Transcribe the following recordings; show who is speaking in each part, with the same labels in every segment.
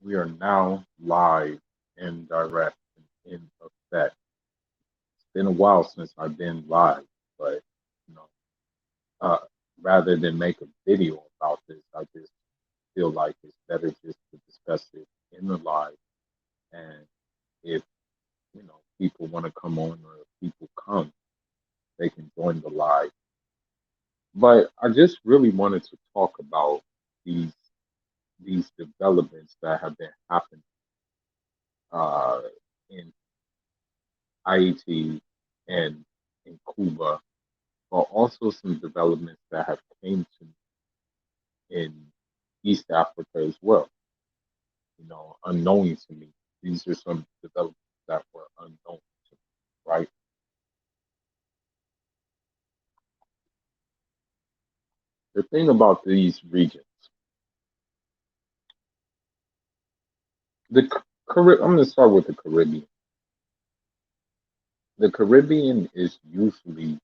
Speaker 1: We are now live and direct and in effect. It's been a while since I've been live, but you know, uh, rather than make a video about this, I just feel like it's better just to discuss it in the live. And if people want to come on, or if people come, they can join the live. But I just really wanted to talk about these these developments that have been happening uh, in Haiti and in Cuba, but also some developments that have came to in East Africa as well. Unknowing to me. These are some developments that were unknown to me, right? The thing about these regions, I'm going to start with the Caribbean. The Caribbean is usually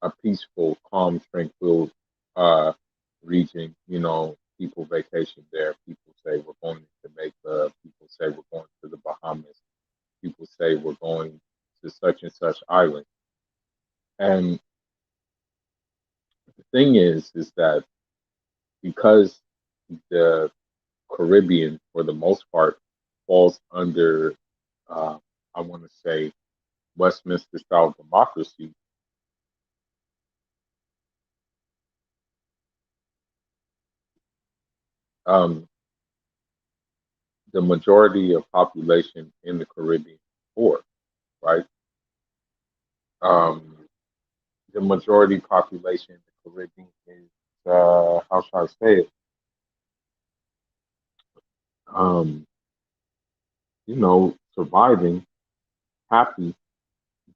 Speaker 1: a peaceful, calm, tranquil uh, region. People vacation there. People say we're going to Jamaica. People say we're going to the Bahamas. People say we're going to such and such island. And the thing is that because the Caribbean, for the most part, falls under, I want to say, Westminster style democracy. Um, the majority of population in the Caribbean is poor, right? Um, the majority population in the Caribbean is, how should I say it? Um, Surviving, happy,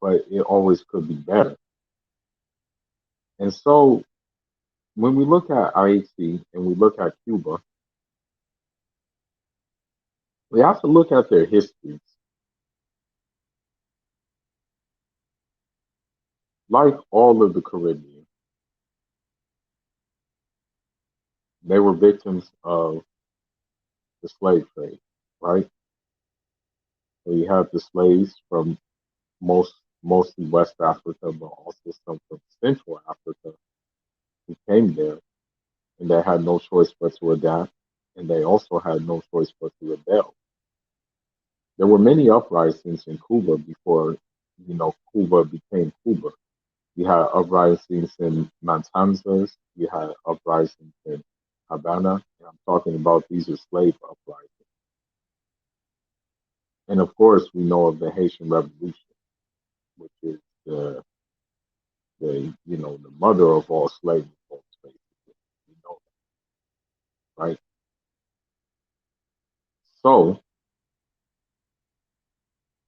Speaker 1: but it always could be better. And so when we look at Haiti and we look at Cuba, we have to look at their histories. Like all of the Caribbean, they were victims of the slave trade, right? So you have the slaves from mostly West Africa, but also some from Central Africa who came there, and they had no choice but to adapt, and they also had no choice but to rebel. There were many uprisings in Cuba before, Cuba became Cuba. You had uprisings in Matanzas, you had uprisings in Havana, and I'm talking about these are slave uprisings. And of course, we know of the Haitian Revolution, which is the mother of all slave revolts, basically. We know that, right? So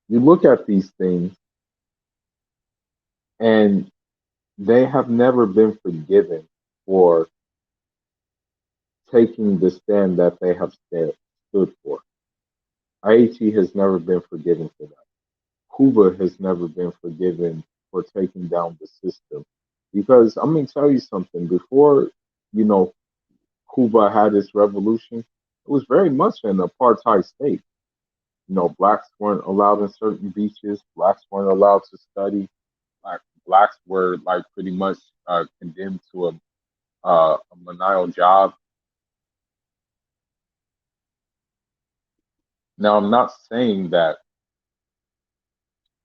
Speaker 1: you look at these things, and they have never been forgiven for taking the stand that they have stood for. Haiti has never been forgiven for that. Cuba has never been forgiven for taking down the system. Because I'm going to tell you something. Before, you know, Cuba had its revolution, it was very much an apartheid state. Blacks weren't allowed in certain beaches. Blacks weren't allowed to study. Blacks were like pretty much condemned to a menial job. Now, I'm not saying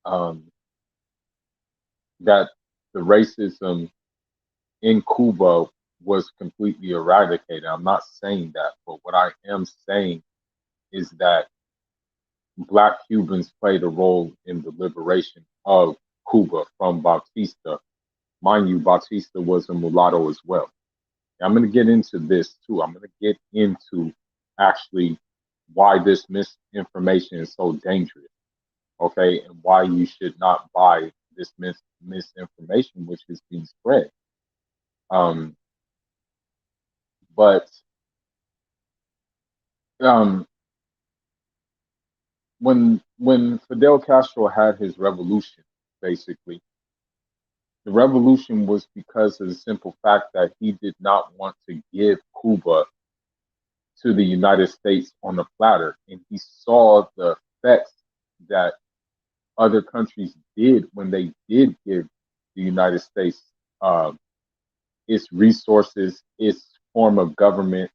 Speaker 1: um, that the racism in Cuba was completely eradicated. I'm not saying that, but what I am saying is that Black Cubans played a role in the liberation of Cuba from Bautista. Mind you, Bautista was a mulatto as well. I'm going to get into this too. I'm going to get into actually why this misinformation is so dangerous, okay, and why you should not buy this misinformation which is being spread. Um, but um, when Fidel Castro had his revolution, basically, the revolution was because of the simple fact that he did not want to give Cuba to the United States on a platter, and he saw the effects that other countries did when they did give the United States uh, its resources, its form of government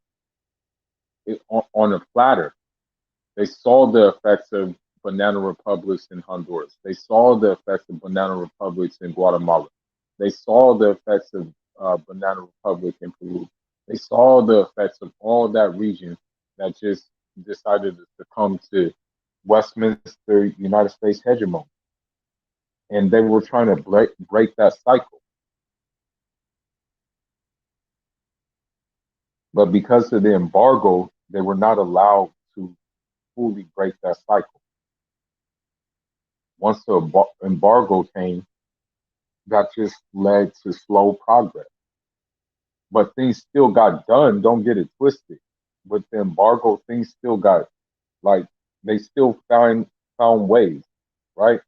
Speaker 1: on a platter. They saw the effects of banana republics in Honduras. They saw the effects of banana republics in Guatemala. They saw the effects of banana republic in Peru. They saw the effects of all that region that just decided to succumb to Westminster United States hegemony. And they were trying to break that cycle. But because of the embargo, they were not allowed to fully break that cycle. Once the embargo came, that just led to slow progress. But things still got done. Don't get it twisted. With the embargo, things still got like they still found ways, right?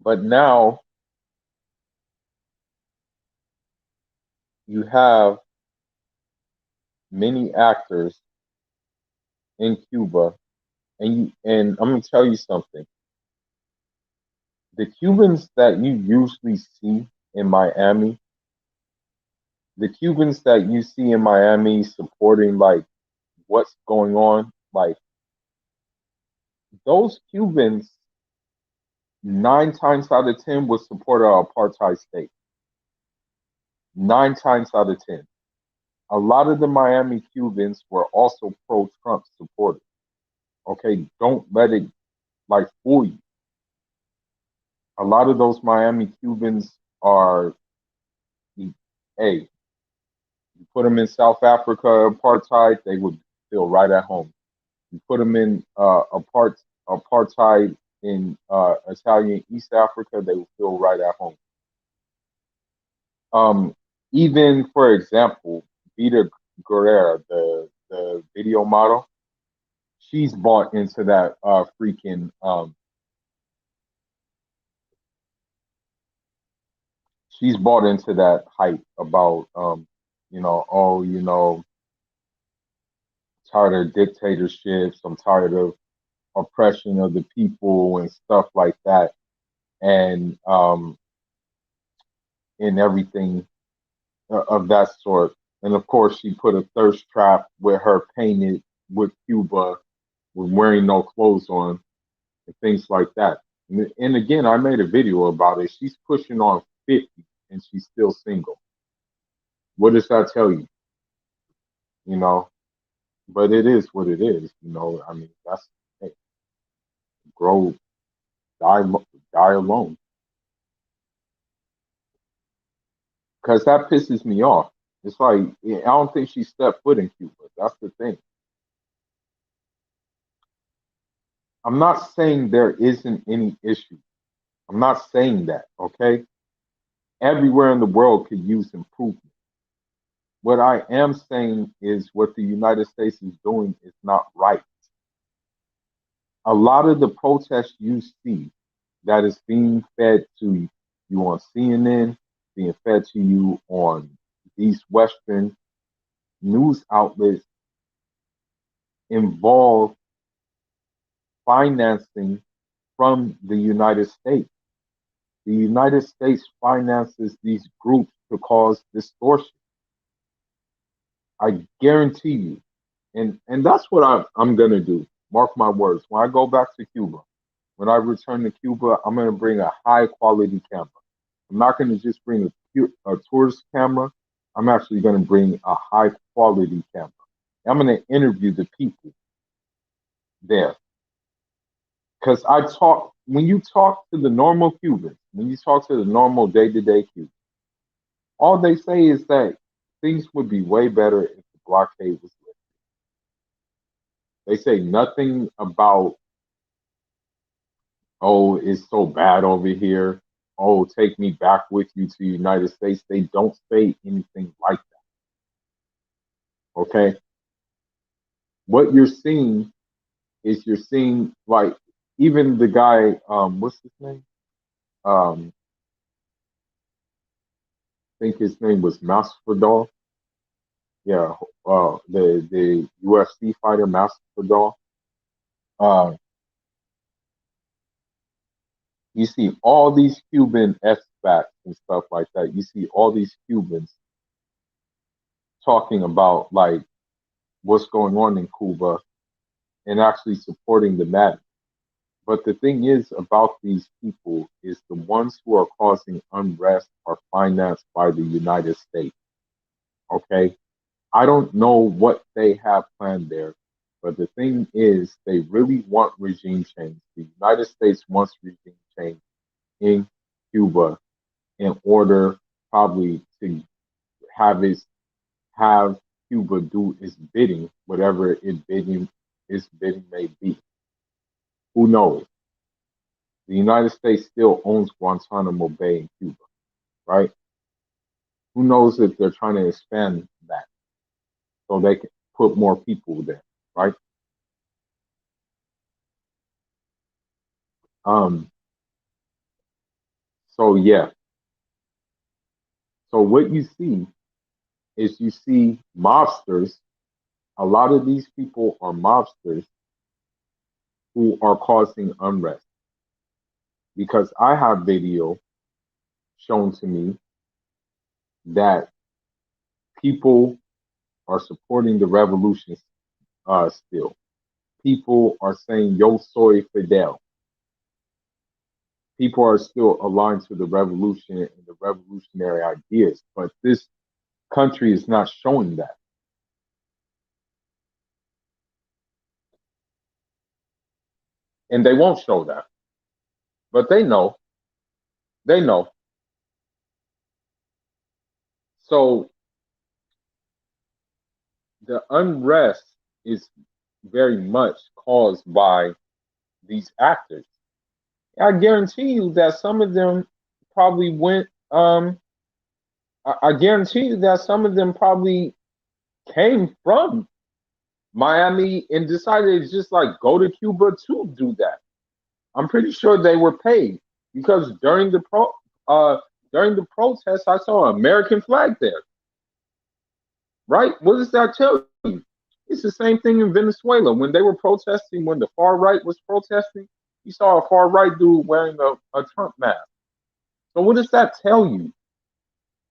Speaker 1: But now you have many actors in Cuba, and I'm gonna tell you something. The Cubans that you usually see in Miami, the Cubans that you see in Miami supporting like what's going on, like those Cubans 9 times out of 10 would support our apartheid state. 9 times out of 10. A lot of the Miami Cubans were also pro-Trump supporters. Okay, don't let it like fool you. A lot of those Miami Cubans are, hey, you put them in South Africa apartheid, they would feel right at home. You put them in apartheid in Italian East Africa, they would feel right at home. Um, Even for example, Vita Guerrera, the video model, she's bought into that freaking she's bought into that hype about oh, tired of dictatorships, I'm tired of oppression of the people and stuff like that, and everything of that sort. And of course, she put a thirst trap with her painted with Cuba, with wearing no clothes on, and things like that. And again, I made a video about it. She's pushing on 50, and she's still single. What does that tell you? You know, but it is what it is. I mean, that's hey, grow, die, die alone. Because that pisses me off. It's like I don't think she stepped foot in Cuba. That's the thing. I'm not saying there isn't any issue. I'm not saying that. Okay, everywhere in the world could use improvement. What I am saying is what the United States is doing is not right. A lot of the protests you see that is being fed to you on CNN, being fed to you on these Western news outlets involve financing from the United States. The United States finances these groups to cause distortion. I guarantee you. And that's what I'm going to do. Mark my words. When I go back to Cuba, when I return to Cuba, I'm going to bring a high quality camera. I'm not going to just bring a tourist camera. I'm actually going to bring a high quality camera. I'm going to interview the people there. Because when you talk to the normal Cubans, when you talk to the normal day to day Cubans, all they say is that things would be way better if the blockade was lifted. They say nothing about, oh, it's so bad over here. Oh, take me back with you to the United States. They don't say anything like that. Okay. What you're seeing is you're seeing like even the guy, what's his name? I think his name was Masvidal. Yeah, the UFC fighter Masvidal. Uh, you see all these Cuban expats and stuff like that. You see all these Cubans talking about like what's going on in Cuba and actually supporting the matter. But the thing is about these people is the ones who are causing unrest are financed by the United States. Okay. I don't know what they have planned there, but the thing is they really want regime change. The United States wants regime change in Cuba in order probably to have its have Cuba do its bidding, whatever its bidding may be. Who knows? The United States still owns Guantanamo Bay in Cuba, right? Who knows if they're trying to expand that so they can put more people there, right? Um, so yeah. So what you see is you see mobsters. A lot of these people are mobsters who are causing unrest because I have video shown to me that people are supporting the revolution still. People are saying "Yo soy Fidel." People are still aligned to the revolution and the revolutionary ideas, but this country is not showing that, and they won't show that. But they know. They know. So the unrest is very much caused by these actors. I guarantee you that some of them probably went. I guarantee you that some of them probably came from Miami and decided to just like go to Cuba to do that. I'm pretty sure they were paid because uh during the protest, I saw an American flag there. Right? What does that tell you? It's the same thing in Venezuela when they were protesting. When the far right was protesting, you saw a far right dude wearing a Trump mask. So what does that tell you?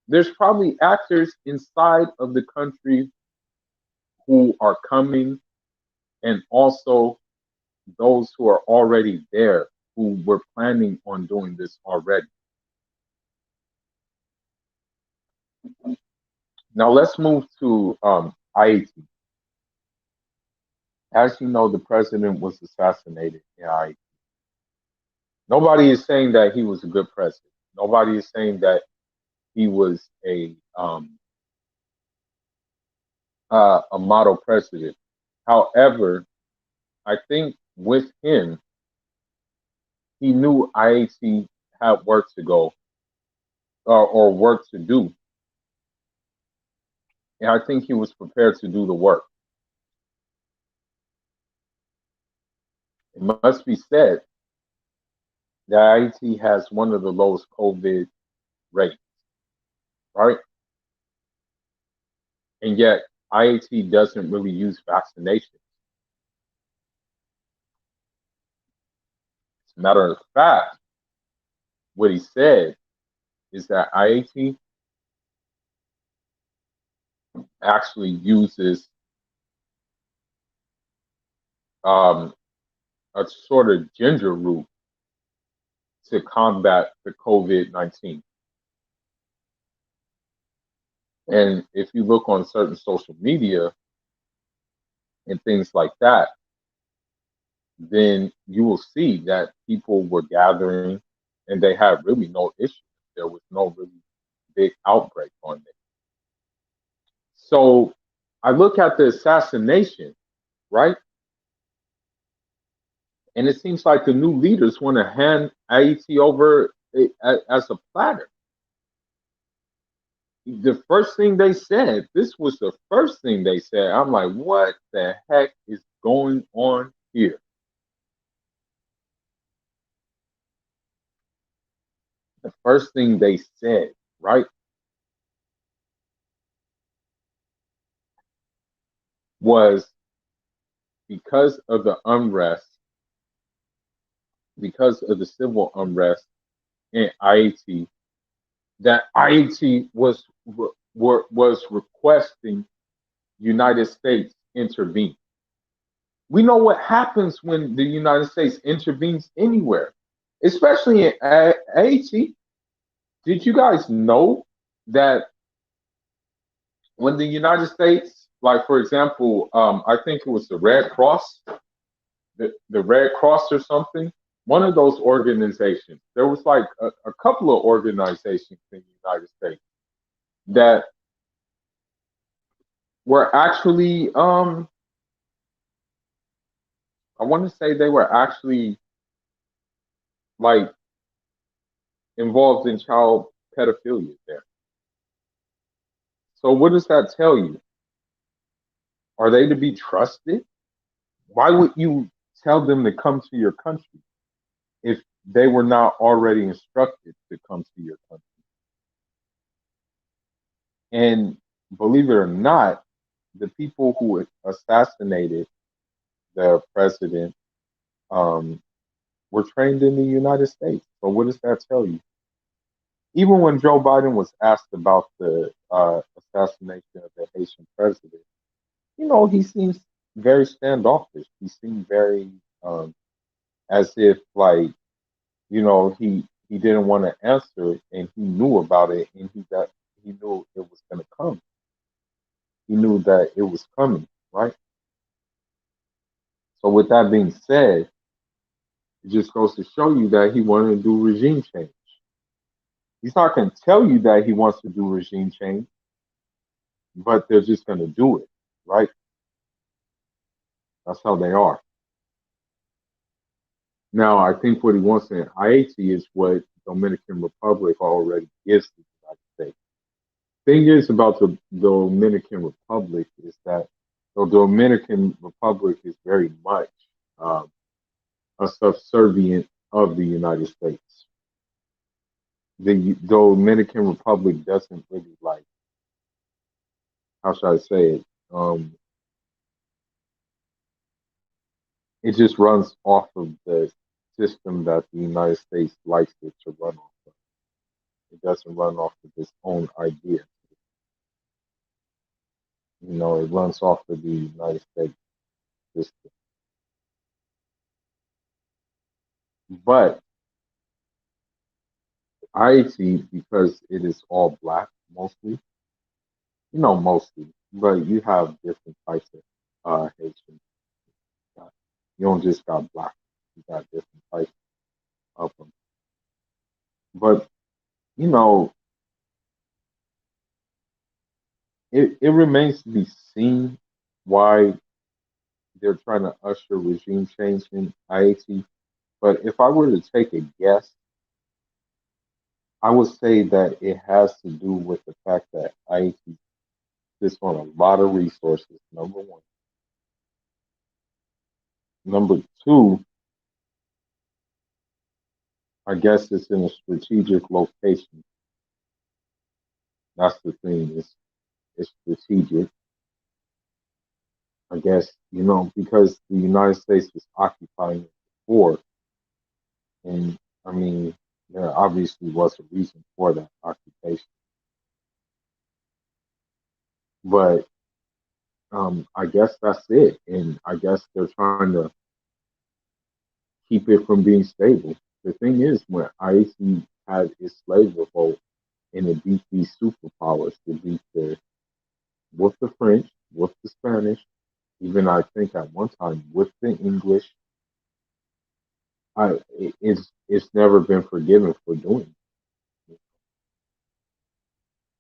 Speaker 1: There's probably actors inside of the country who are coming, and also those who are already there who were planning on doing this already. Now let's move to Haiti. As you know, the president was assassinated in Haiti. Nobody is saying that he was a good president. Nobody is saying that he was a model president. However, I think with him, he knew Haiti had work to go or work to do, and I think he was prepared to do the work. It must be said that Haiti has one of the lowest COVID rates, right? And yet Haiti doesn't really use vaccination. As a matter of fact, what he said is that Haiti actually uses um, a sort of ginger root to combat the COVID-19. And if you look on certain social media and things like that, then you will see that people were gathering and they had really no issue. There was no really big outbreak on it. So I look at the assassination, right? And it seems like the new leaders want to hand Haiti over as a platter. The first thing they said, this was the first thing they said. I'm like, what the heck is going on here? The first thing they said, right? was because of the unrest, because of the civil unrest in Haiti, that Haiti was requesting United States intervene. We know what happens when the United States intervenes anywhere, especially in Haiti. Did you guys know that when the United States, like for example, I think it was the Red Cross, the Red Cross or something, one of those organizations, there was like a couple of organizations in the United States that were actually, I want to say they were actually like involved in child pedophilia there. So what does that tell you? Are they to be trusted? Why would you tell them to come to your country if they were not already instructed to come to your country? And believe it or not, the people who assassinated the president um, were trained in the United States. So what does that tell you? Even when Joe Biden was asked about the assassination of the Haitian president, he seems very standoffish. He seemed very as if like he didn't want to answer it, and he knew about it, and he knew it was going to come. He knew that it was coming, right? So with that being said, it just goes to show you that he wanted to do regime change. He's not going to tell you that he wants to do regime change, but they're just going to do it, right? That's how they are. Now, I think what he wants in Haiti is what Dominican Republic already gives the United States. Thing is about the Dominican Republic is that the Dominican Republic is very much um, a subservient of the United States. The Dominican Republic doesn't really like, how should I say it? It just runs off of the system that the United States likes it to run off of. It doesn't run off of its own idea. It runs off of the United States system. But Haiti, because it is all black mostly, mostly, but you have different types of Haitians. You don't just got black, you got different types of them. But, you know, it remains to be seen why they're trying to usher regime change in Haiti. But if I were to take a guess, I would say that it has to do with the fact that Haiti sits on a lot of resources, number one. Number two, I guess it's in a strategic location. That's the thing. It's strategic. I guess, because the United States was occupying it before. And I mean, there obviously was a reason for that occupation. But I guess that's it. And I guess they're trying to keep it from being stable. The thing is, when Haiti had its slave revolt and it beat these superpowers, it beat with the French, with the Spanish, even I think at one time with the English. It's never been forgiven for doing it.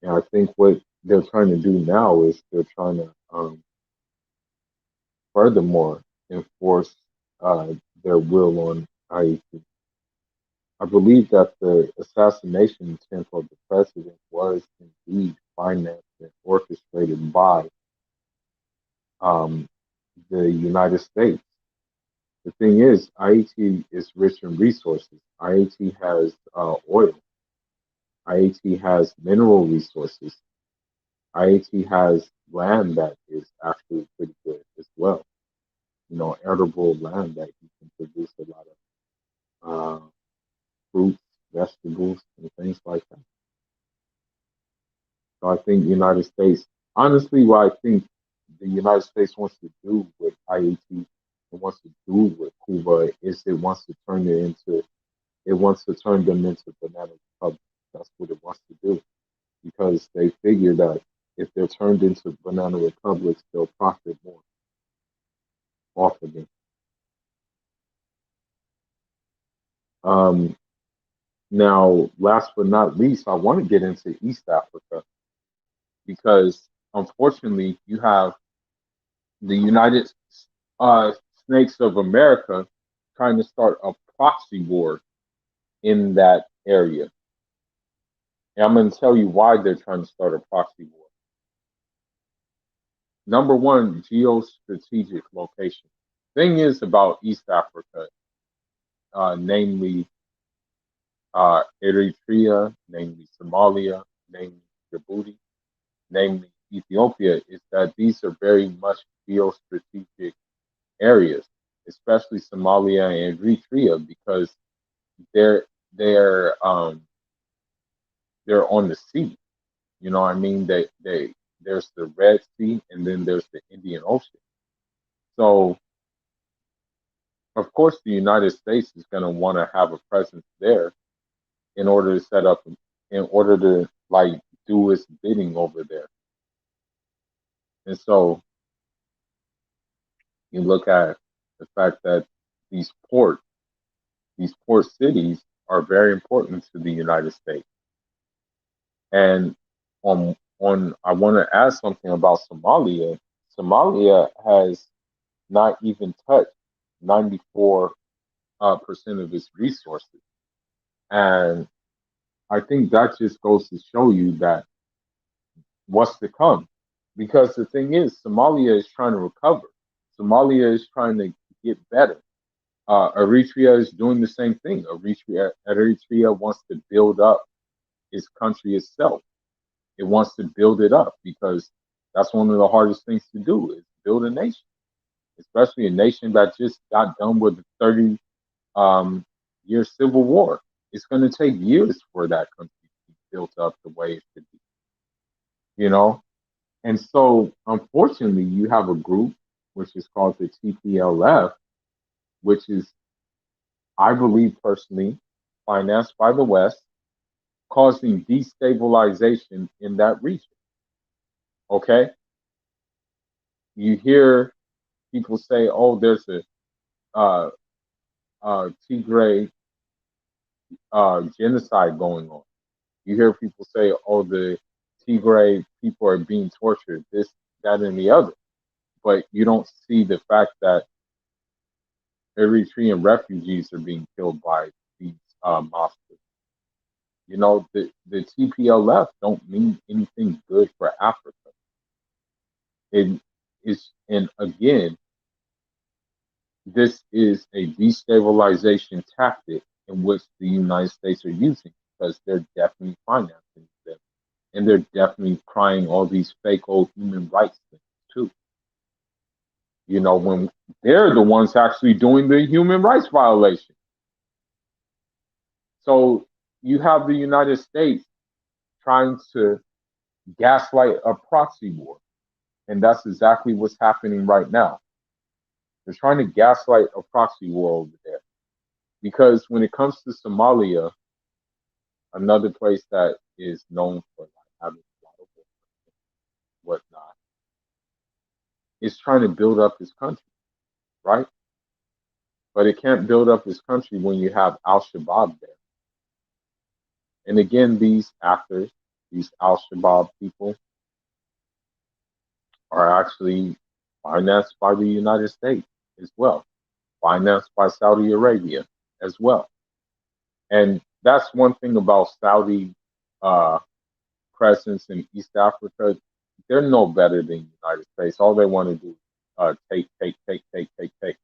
Speaker 1: And I think what they're trying to do now is they're trying to furthermore enforce their will on Haiti. I believe that the assassination attempt of the president was indeed financed and orchestrated by um, the United States. The thing is, Haiti is rich in resources. Haiti has oil. Haiti has mineral resources. Haiti has land that is actually pretty good as well. Arable land that you can produce a lot of fruits, vegetables, and things like that. So I think the United States, honestly, what I think the United States wants to do with Haiti and wants to do with Cuba is it wants to turn them into banana republics. That's what it wants to do because they figure that if they're turned into banana republics, they'll profit more off of them. Um, Now, last but not least, I want to get into East Africa because unfortunately, you have the United uh, Snakes of America trying to start a proxy war in that area. And I'm going to tell you why they're trying to start a proxy war. Number one, geostrategic location. Thing is about East Africa, namely Eritrea, namely Somalia, namely Djibouti, namely Ethiopia, is that these are very much geostrategic areas, especially Somalia and Eritrea, because they're they're um, they're on the sea. You know what I mean? They there's the Red Sea and then there's the Indian Ocean. So of course the United States is going to want to have a presence there in order to set up in order to like do its bidding over there. And so you look at the fact that these ports, these port cities are very important to the United States. And on I want to add something about Somalia. Somalia has not even touched 94 percent of its resources, and I think that just goes to show you that what's to come. Because the thing is, Somalia is trying to recover. Somalia is trying to get better. Eritrea is doing the same thing. Eritrea wants to build up its country itself. It wants to build it up because that's one of the hardest things to do is build a nation, especially a nation that just got done with the 30 year civil war. It's going to take years for that country to be built up the way it should be, you know? And so, unfortunately, you have a group which is called the TPLF, which is, I believe personally, financed by the West, causing destabilization in that region. Okay? You hear people say, oh, there's a uh, Tigray genocide going on. You hear people say, oh, the Tigray people are being tortured, this, that, and the other. But you don't see the fact that Eritrean refugees are being killed by these mobsters. The TPLF don't mean anything good for Africa. It is, and again, this is a destabilization tactic in which the United States are using because they're definitely financing them. And they're definitely trying all these fake old human rights things too. When they're the ones actually doing the human rights violation. So you have the United States trying to gaslight a proxy war. And that's exactly what's happening right now. They're trying to gaslight a proxy war over there. Because when it comes to Somalia, another place that is known for like having a lot of war and whatnot, is trying to build up this country, right? But it can't build up this country when you have Al Shabaab there. And again, these actors, these Al Shabaab people, are actually financed by the United States as well, financed by Saudi Arabia as well. And that's one thing about Saudi uh, presence in East Africa. They're no better than the United States. All they want to do is take, take, take, take, take, take.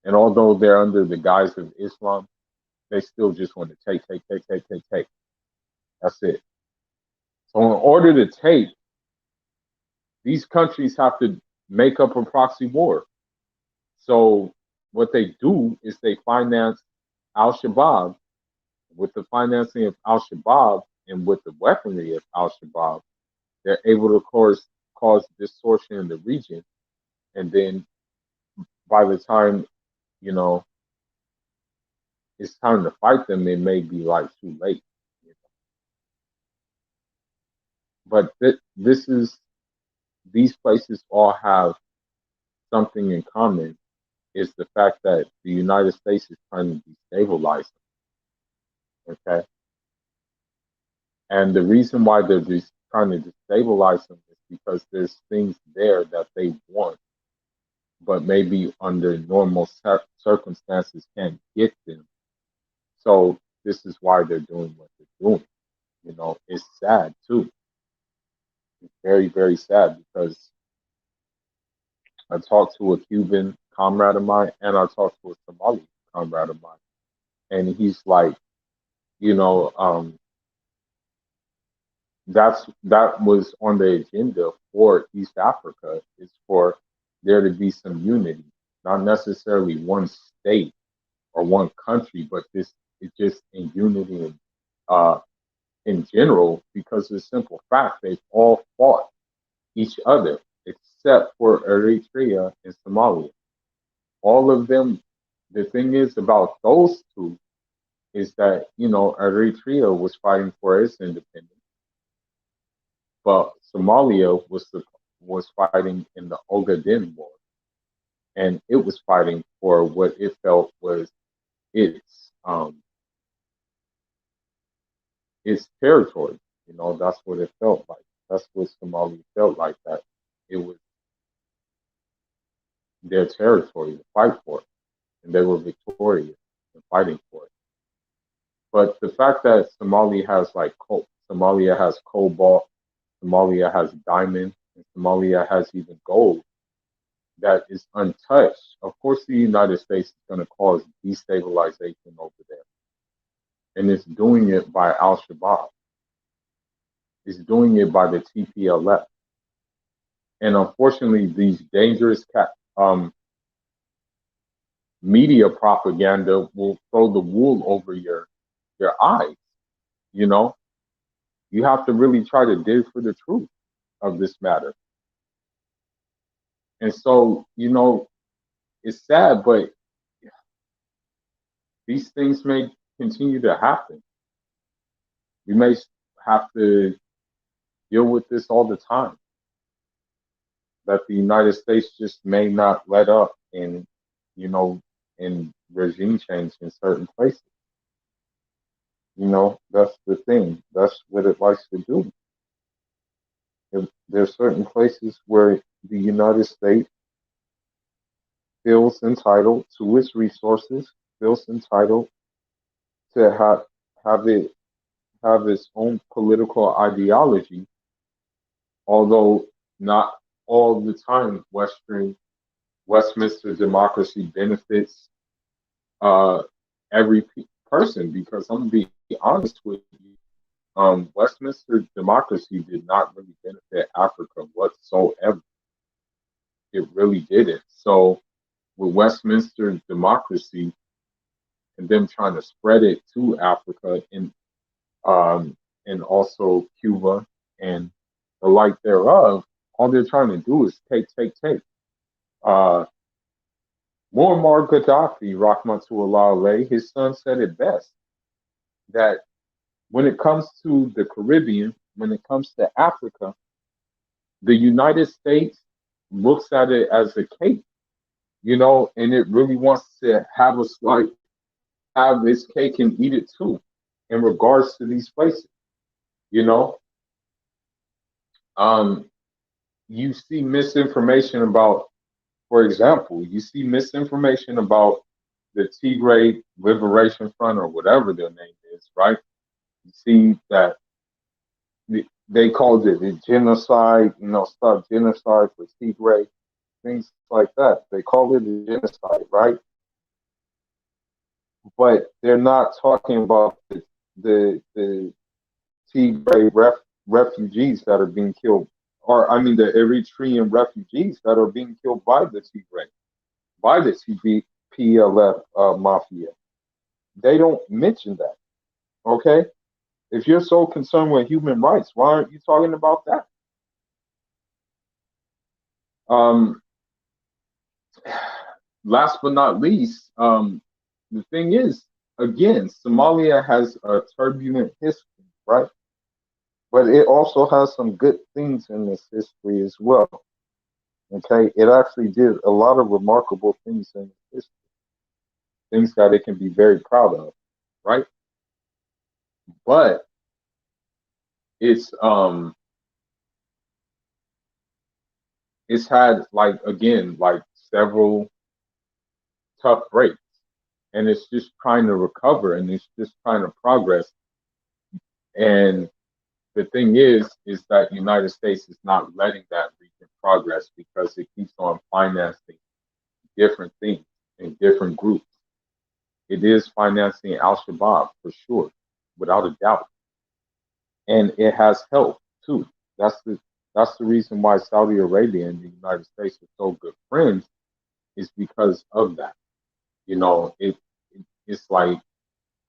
Speaker 1: And although they're under the guise of Islam, they still just want to take, take, take, take, take, take. That's it. So in order to take, these countries have to make up a proxy war. So what they do is they finance Al Shabaab. With the financing of Al Shabaab and with the weaponry of Al Shabaab, they're able to cause distortion in the region. And then by the time, you know, it's time to fight them, it may be like too late. You know? But this is these places all have something in common is the fact that the United States is trying to destabilize them. Okay. And the reason why they're just trying to destabilize them is because there's things there that they want, but maybe under normal circumstances can't get them. So this is why they're doing what they're doing. You know, it's sad too. It's very, very sad because I talked to a Cuban comrade of mine and I talked to a Somali comrade of mine. And he's like, you know, that was on the agenda for East Africa is for there to be some unity, not necessarily one state or one country, but this is just in unity uh, in general because of the simple fact they've all fought each other except for Eritrea and Somalia. All of them. The thing is about those two is that Eritrea was fighting for its independence, but Somalia was fighting in the Ogaden War, and it was fighting for what it felt was its territory. You know, that's what it felt like. That's what Somalia felt like. That it was their territory to fight for, and they were victorious in fighting for it. But the fact that Somalia has cobalt, Somalia has diamond, and Somalia has even gold that is untouched. Of course, the United States is going to cause destabilization over there, and it's doing it by Al Shabaab. It's doing it by the TPLF, and unfortunately, these dangerous media propaganda will throw the wool over your eyes. You know, you have to really try to dig for the truth of this matter. And so, it's sad, but these things may continue to happen. We may have to deal with this all the time. That the United States just may not let up in regime change in certain places. That's the thing. That's what it likes to do. If there's certain places where the United States feels entitled to its resources, feels entitled to have its own political ideology, although not all the time Westminster democracy benefits every person, because I'm gonna be honest with you, Westminster democracy did not really benefit Africa whatsoever. It really didn't. So with Westminster democracy and them trying to spread it to Africa and also Cuba and the like thereof, all they're trying to do is take, take, take. Uh, Muammar Gaddafi, Rahmatullah alayhi, his son said it best that when it comes to the Caribbean, when it comes to Africa, the United States looks at it as a cake, and it really wants to have its cake and eat it too in regards to these places. You know, um, you see misinformation about, for example, you see misinformation about the Tigray Liberation Front or whatever their name is, right? You see that they called it a genocide, stop genocide for Tigray, things like that. They call it a genocide, right? But they're not talking about the Tigray refugees that are being killed, or I mean, the Eritrean refugees that are being killed by the Tigray, by the TPLF mafia. They don't mention that. Okay, if you're so concerned with human rights, why aren't you talking about that? Um, Last but not least, the thing is, again, Somalia has a turbulent history, right? But it also has some good things in this history as well. Okay, it actually did a lot of remarkable things in its history, things that it can be very proud of, right? But it's it's had, like, again, like, several tough breaks, and it's just trying to recover, and it's just trying to progress. And the thing is that the United States is not letting that region progress because it keeps on financing different things in different groups. It is financing Al Shabaab for sure, without a doubt, and it has helped too. That's the that's the reason why Saudi Arabia and the United States are so good friends, is because of that. It's like,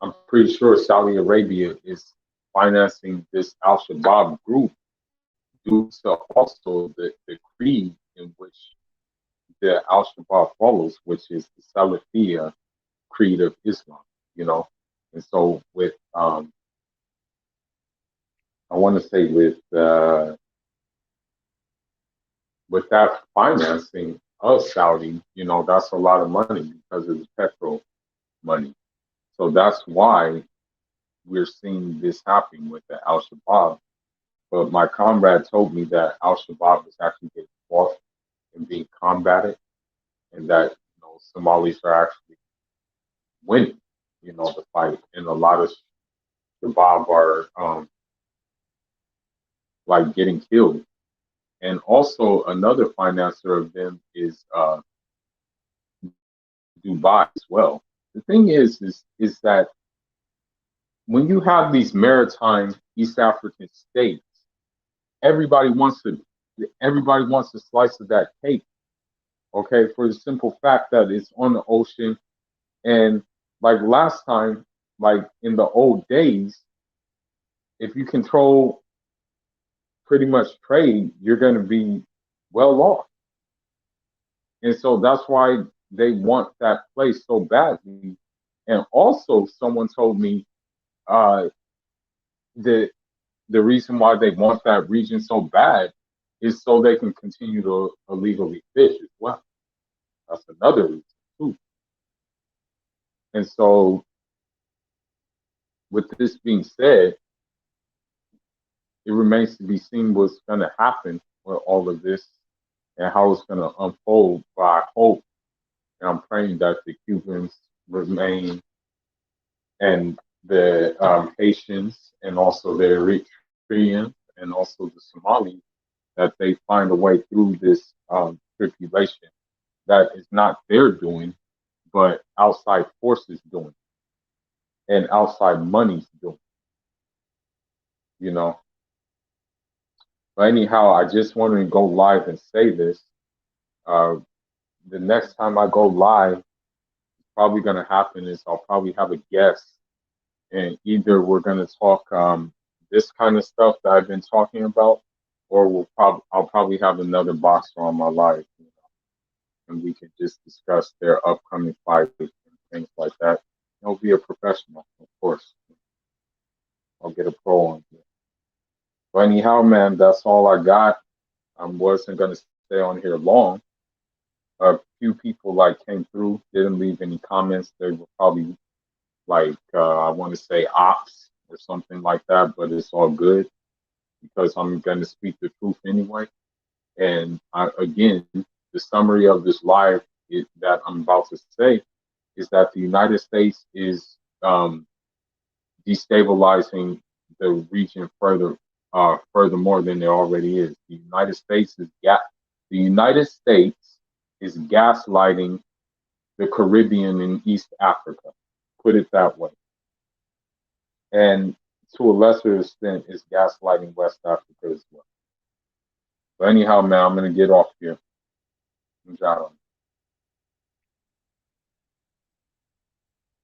Speaker 1: I'm pretty sure Saudi Arabia is financing this Al Shabaab group due to also the creed in which the Al Shabaab follows, which is the Salafia creed of Islam, you know. And so I want to say with that financing of Saudi, that's a lot of money because of the petrol money. So that's why we're seeing this happening with the Al Shabaab. But my comrade told me that Al Shabaab is actually getting fought and being combated, and that Somalis are actually winning, the fight, and a lot of Shabab are like getting killed. And also another financer of them is Dubai as well. The thing is that when you have these maritime East African states, everybody wants to everybody wants a slice of that cake. Okay, for the simple fact that it's on the ocean, and like last time, like in the old days, if you control pretty much trade, you're going to be well off. And so that's why they want that place so badly. And also, someone told me uh, that the reason why they want that region so bad is so they can continue to illegally fish as well. That's another reason too. And so, with this being said, it remains to be seen what's going to happen with all of this and how it's going to unfold. But I hope and I'm praying that the Cubans remain, and the Haitians, and also the Eritreans, and also the Somalis, that they find a way through this tribulation that is not their doing, but outside forces doing, and outside money's doing, you know. But anyhow, I just wanted to go live and say this. Uh, the next time I go live, probably going to happen is I'll probably have a guest, and either we're going to talk this kind of stuff that I've been talking about, or I'll probably have another boxer on my live, and we can just discuss their upcoming fights and things like that. I'll be a professional, of course. I'll get a pro on here. But anyhow, man, that's all I got. I wasn't going to stay on here long. A few people like came through, didn't leave any comments. They were probably like I want to say ops or something like that, but it's all good because I'm going to speak the truth anyway. And again, the summary of this live that I'm about to say is that the United States is destabilizing the region furthermore than it already is. The United States is gaslighting the Caribbean and East Africa. Put it that way. And to a lesser extent, it's gaslighting West Africa as well. But anyhow, man, I'm gonna get off here.